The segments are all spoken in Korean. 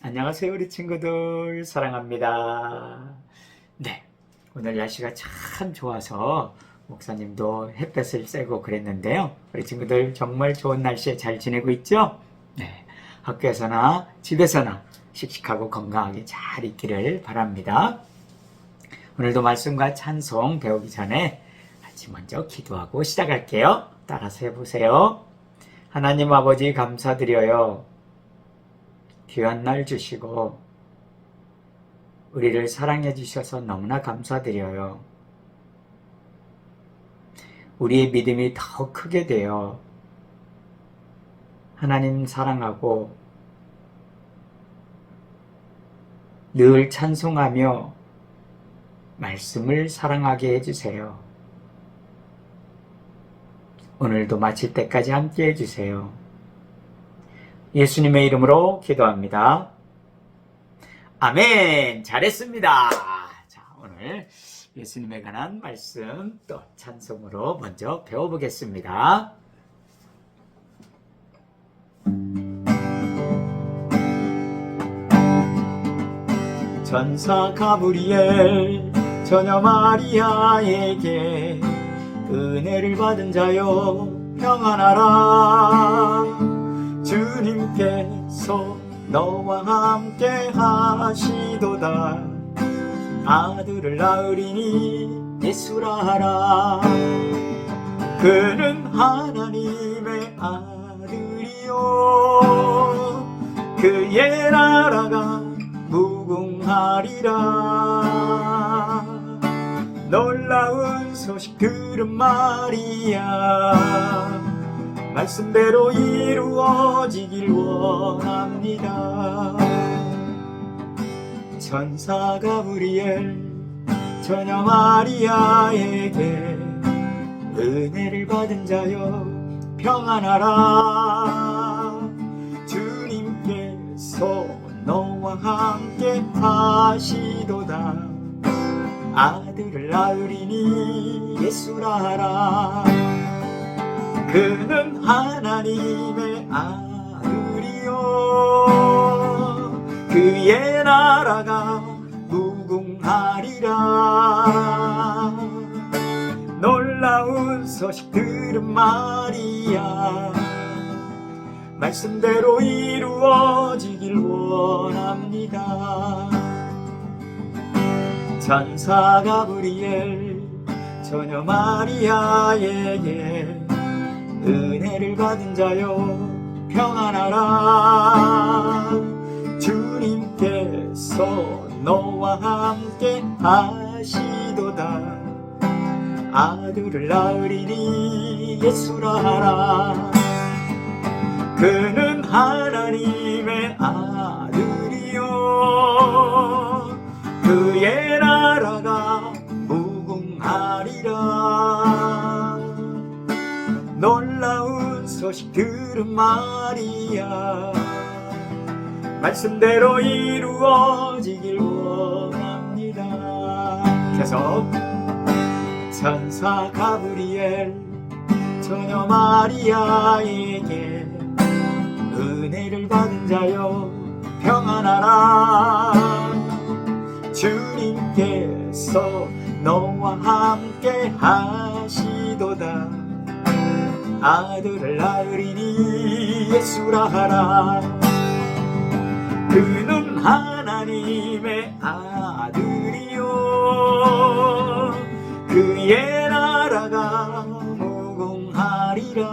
안녕하세요, 우리 친구들. 사랑합니다. 네, 오늘 날씨가 참 좋아서 목사님도 햇볕을 쐬고 그랬는데요. 우리 친구들 정말 좋은 날씨에 잘 지내고 있죠? 네, 학교에서나 집에서나 씩씩하고 건강하게 잘 있기를 바랍니다. 오늘도 말씀과 찬송 배우기 전에 같이 먼저 기도하고 시작할게요. 따라서 해보세요. 하나님 아버지 감사드려요. 귀한 날 주시고 우리를 사랑해 주셔서 너무나 감사드려요. 우리의 믿음이 더 크게 되어 하나님 사랑하고 늘 찬송하며 말씀을 사랑하게 해주세요. 오늘도 마칠 때까지 함께 해주세요. 예수님의 이름으로 기도합니다. 아멘. 잘했습니다. 자, 오늘 예수님에 관한 말씀 또 찬송으로 먼저 배워보겠습니다. 천사 가브리엘 처녀 마리아에게 은혜를 받은 자여 평안하라. 주님께서 너와 함께 하시도다. 아들을 낳으리니 예수라 하라. 그는 하나님의 아들이요 그의 나라가 무궁하리라. 놀라운 소식 들은 마리아 말씀대로 이루어지길 원합니다. 천사 가브리엘 처녀 마리아에게 은혜를 받은 자여 평안하라. 주님께서 너와 함께 하시도다. 아들을 낳으리니 예수라 하라. 그는 하나님의 아들이요 그의 나라가 무궁하리라. 놀라운 소식 들은 마리아 말씀대로 이루어지길 원합니다. 천사 가브리엘 처녀 마리아에게 은혜를 받은 자여 평안하라. 주님께서 너와 함께 하시도다. 아들을 낳으리니 예수라 하라. 그는 하나님의 아들이요 그의 나라가 무궁하리라. 놀라운 소식 들은 마리아 말씀대로 이루어지길 원합니다. 계속 천사 가브리엘 처녀 마리아에게 은혜를 받은 자여 평안하라. 주님께서 너와 함께 하시도다. 아들을 낳으리니 예수라 하라. 그는 하나님의 아들이요 그의 나라가 무궁하리라.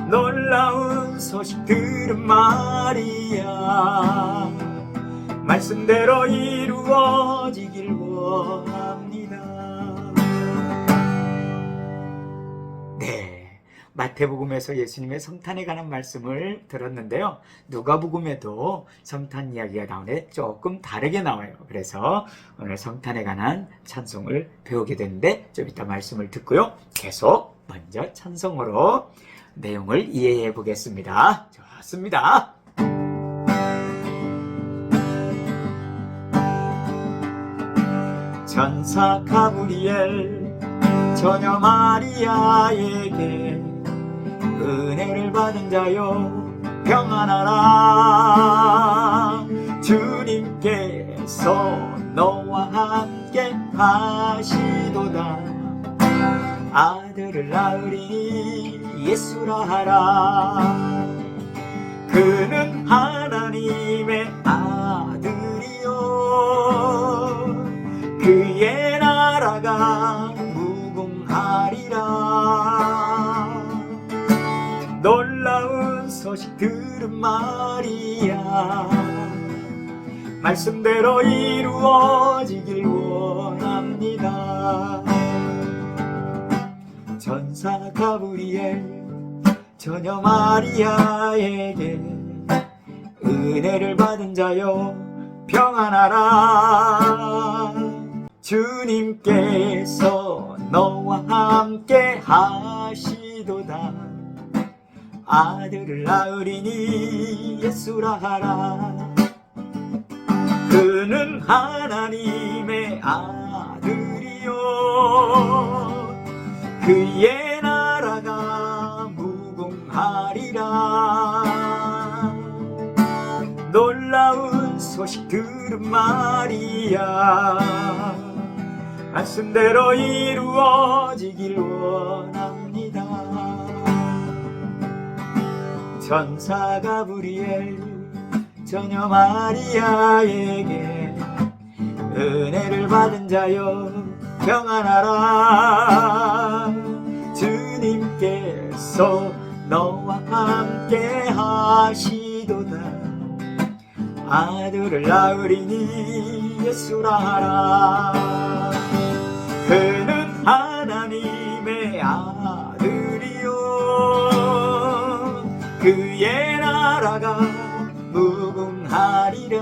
놀라운 소식 들은 마리아 말씀대로 이루어지길 원합니다. 네, 마태복음에서 예수님의 성탄에 관한 말씀을 들었는데요. 누가복음에도 성탄 이야기가 나오는데 조금 다르게 나와요. 그래서 오늘 성탄에 관한 찬송을 배우게 되는데 좀 이따 말씀을 듣고요. 계속 먼저 찬송으로 내용을 이해해 보겠습니다. 좋습니다. 천사 가브리엘 처녀 마리아에게 은혜를 받은 자여 평안하라. 주님께서 너와 함께 하시도다. 아들을 낳으리 예수라 하라. 그는 하나님의 아들이요 그의 나라가 무궁하리라. 놀라운 소식 들은 마리아, 말씀대로 이루어지길 원합니다. 천사 가브리엘 처녀 마리아에게 은혜를 받은 자여 평안하라. 주님께서 너와 함께 하시도다. 아들을 낳으리니 예수라 하라. 그는 하나님의 아들이요 그의 나라가 무궁하리라. 놀라운 소식 들은 마리아, 말씀대로 이루어지길 원합니다. 천사 가브리엘 처녀 마리아에게 은혜를 받은 자여 평안하라. 주님께서 너와 함께 하시도다. 아들을 낳으리니 예수라 하라. 그는 하나님의 아들이요 그의 나라가 무궁하리라.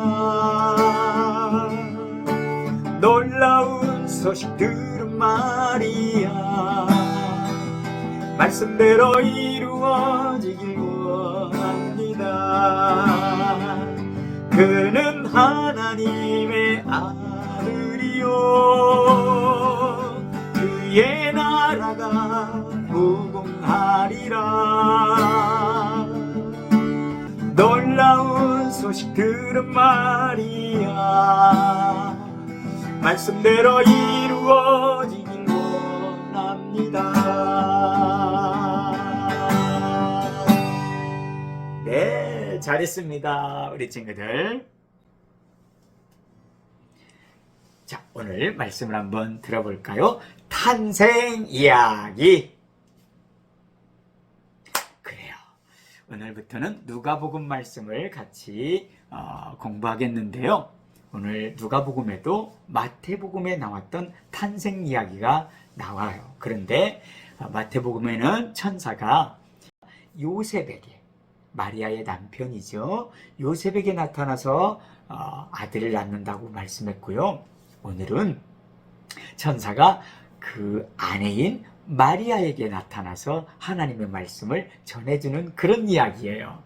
놀라운 소식 들은 마리아, 말씀대로 이루어지길 원합니다. 그는 하나님의 아들이요 그의 나라가 무궁하리라. 놀라운 소식 들은 마리아, 말씀대로 이루어지길 원합니다. 네, 잘했습니다, 우리 친구들. 자, 오늘 말씀을 한번 들어볼까요? 탄생 이야기. 그래요. 오늘부터는 누가복음 말씀을 같이 공부하겠는데요. 오늘 누가복음에도 마태복음에 나왔던 탄생 이야기가 나와요. 그런데 마태복음에는 천사가 요셉에게, 마리아의 남편이죠, 요셉에게 나타나서 아들을 낳는다고 말씀했고요. 오늘은 천사가 그 아내인 마리아에게 나타나서 하나님의 말씀을 전해주는 그런 이야기예요.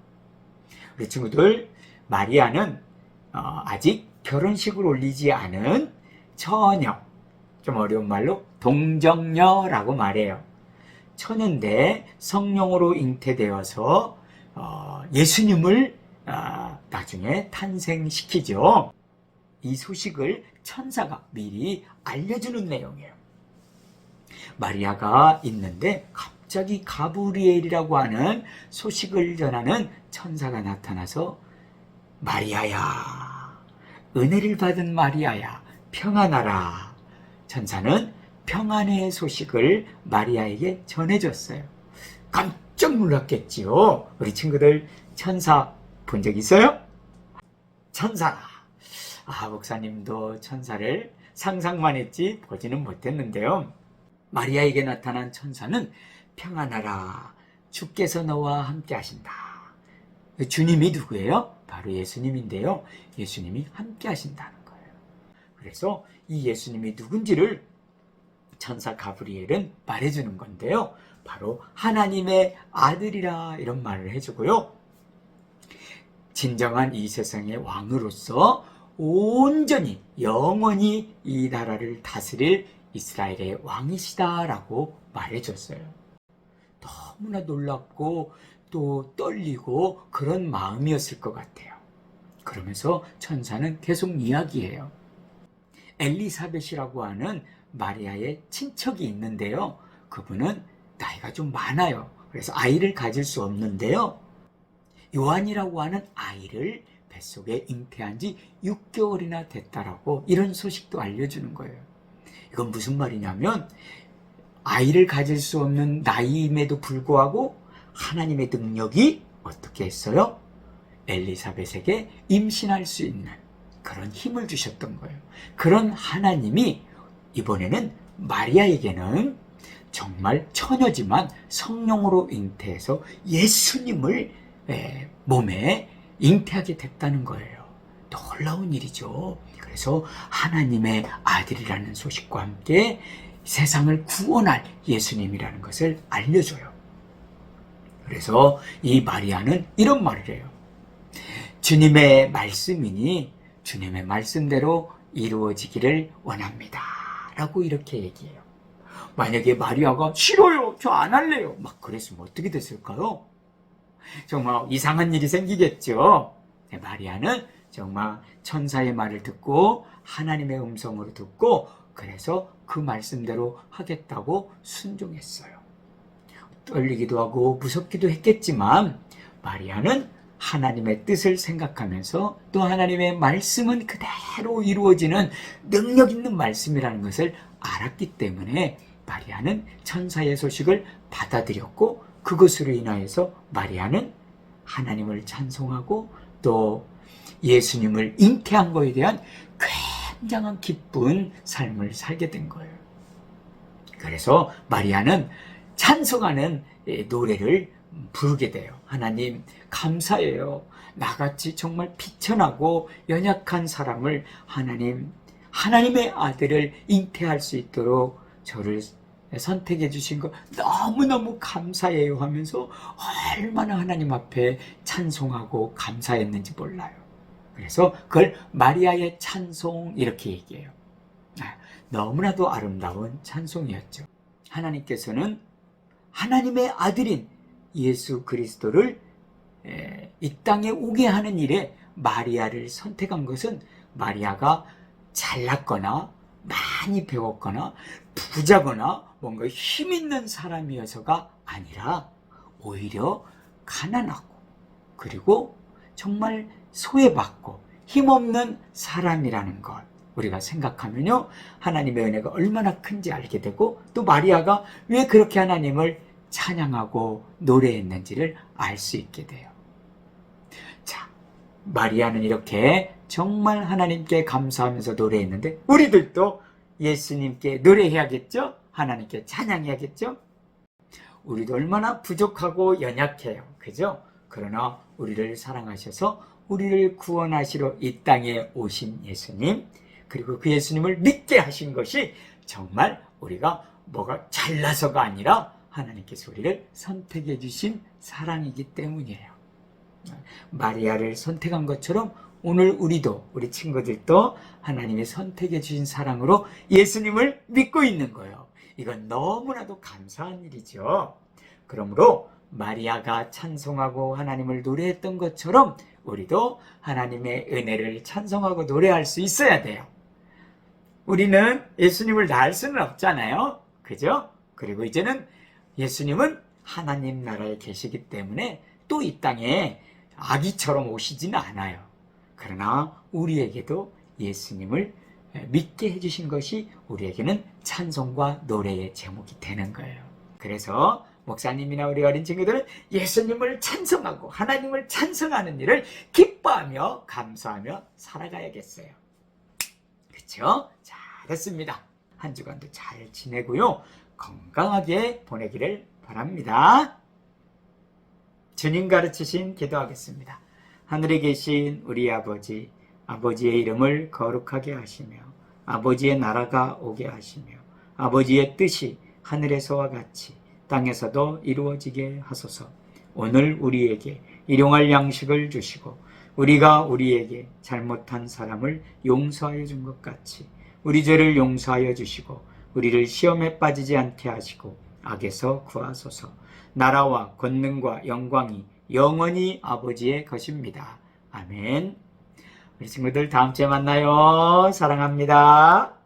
우리 친구들, 마리아는 아직 결혼식을 올리지 않은 처녀, 좀 어려운 말로 동정녀라고 말해요. 처녀인데 성령으로 잉태되어서 예수님을 나중에 탄생시키죠. 이 소식을 천사가 미리 알려주는 내용이에요. 마리아가 있는데 갑자기 가브리엘이라고 하는 소식을 전하는 천사가 나타나서 마리아야, 은혜를 받은 마리아야, 평안하라. 천사는 평안의 소식을 마리아에게 전해줬어요. 깜짝 놀랐겠지요. 우리 친구들 천사 본 적 있어요? 천사. 목사님도 천사를 상상만 했지 보지는 못했는데요. 마리아에게 나타난 천사는 평안하라, 주께서 너와 함께 하신다. 주님이 누구예요? 바로 예수님인데요. 예수님이 함께 하신다는 거예요. 그래서 이 예수님이 누군지를 천사 가브리엘은 말해주는 건데요. 바로 하나님의 아들이라, 이런 말을 해주고요. 진정한 이 세상의 왕으로서 온전히 영원히 이 나라를 다스릴 이스라엘의 왕이시다라고 말해줬어요. 너무나 놀랍고 또 떨리고 그런 마음이었을 것 같아요. 그러면서 천사는 계속 이야기해요. 엘리사벳이라고 하는 마리아의 친척이 있는데요. 그분은 나이가 좀 많아요. 그래서 아이를 가질 수 없는데요. 요한이라고 하는 아이를 뱃속에 잉태한 지 6개월이나 됐다라고 이런 소식도 알려주는 거예요. 이건 무슨 말이냐면 아이를 가질 수 없는 나이임에도 불구하고 하나님의 능력이 어떻게 했어요? 엘리사벳에게 임신할 수 있는 그런 힘을 주셨던 거예요. 그런 하나님이 이번에는 마리아에게는 정말 처녀지만 성령으로 잉태해서 예수님을 몸에 잉태하게 됐다는 거예요. 놀라운 일이죠. 그래서 하나님의 아들이라는 소식과 함께 세상을 구원할 예수님이라는 것을 알려줘요. 그래서 이 마리아는 이런 말을 해요. 주님의 말씀이니 주님의 말씀대로 이루어지기를 원합니다. 라고 이렇게 얘기해요. 만약에 마리아가 싫어요, 저 안 할래요, 막 그랬으면 어떻게 됐을까요? 정말 이상한 일이 생기겠죠. 마리아는 정말 천사의 말을 듣고 하나님의 음성으로 듣고 그래서 그 말씀대로 하겠다고 순종했어요. 떨리기도 하고 무섭기도 했겠지만 마리아는 하나님의 뜻을 생각하면서 또 하나님의 말씀은 그대로 이루어지는 능력 있는 말씀이라는 것을 알았기 때문에 마리아는 천사의 소식을 받아들였고 그것으로 인하여서 마리아는 하나님을 찬송하고 또 예수님을 잉태한 것에 대한 굉장한 기쁜 삶을 살게 된 거예요. 그래서 마리아는 찬송하는 노래를 부르게 돼요. 하나님 감사해요. 나같이 정말 비천하고 연약한 사람을 하나님의 아들을 잉태할 수 있도록 저를 선택해 주신 거 너무너무 감사해요 하면서 얼마나 하나님 앞에 찬송하고 감사했는지 몰라요. 그래서 그걸 마리아의 찬송 이렇게 얘기해요. 너무나도 아름다운 찬송이었죠. 하나님께서는 하나님의 아들인 예수 그리스도를 이 땅에 오게 하는 일에 마리아를 선택한 것은 마리아가 잘났거나 많이 배웠거나 부자거나 뭔가 힘 있는 사람이어서가 아니라 오히려 가난하고 그리고 정말 소외받고 힘없는 사람이라는 것 우리가 생각하면요 하나님의 은혜가 얼마나 큰지 알게 되고 또 마리아가 왜 그렇게 하나님을 찬양하고 노래했는지를 알 수 있게 돼요. 자, 마리아는 이렇게 정말 하나님께 감사하면서 노래했는데 우리들도 예수님께 노래해야겠죠? 하나님께 찬양해야겠죠? 우리도 얼마나 부족하고 연약해요. 그죠? 그러나 우리를 사랑하셔서 우리를 구원하시러 이 땅에 오신 예수님 그리고 그 예수님을 믿게 하신 것이 정말 우리가 뭐가 잘나서가 아니라 하나님께서 우리를 선택해 주신 사랑이기 때문이에요. 마리아를 선택한 것처럼 오늘 우리 친구들도 하나님이 선택해 주신 사랑으로 예수님을 믿고 있는 거예요. 이건 너무나도 감사한 일이죠. 그러므로 마리아가 찬송하고 하나님을 노래했던 것처럼 우리도 하나님의 은혜를 찬송하고 노래할 수 있어야 돼요. 우리는 예수님을 낳을 수는 없잖아요. 그죠? 그리고 이제는 예수님은 하나님 나라에 계시기 때문에 또 이 땅에 아기처럼 오시지는 않아요. 그러나 우리에게도 예수님을 믿게 해주신 것이 우리에게는 찬송과 노래의 제목이 되는 거예요. 그래서 목사님이나 우리 어린 친구들은 예수님을 찬송하고 하나님을 찬송하는 일을 기뻐하며 감사하며 살아가야겠어요. 그렇죠? 잘했습니다. 한 주간도 잘 지내고요. 건강하게 보내기를 바랍니다. 주님 가르치신 기도하겠습니다. 하늘에 계신 우리 아버지, 아버지의 이름을 거룩하게 하시며 아버지의 나라가 오게 하시며 아버지의 뜻이 하늘에서와 같이 땅에서도 이루어지게 하소서. 오늘 우리에게 일용할 양식을 주시고 우리가 우리에게 잘못한 사람을 용서하여 준 것 같이 우리 죄를 용서하여 주시고 우리를 시험에 빠지지 않게 하시고 악에서 구하소서. 나라와 권능과 영광이 영원히 아버지의 것입니다. 아멘. 우리 친구들 다음 주에 만나요. 사랑합니다.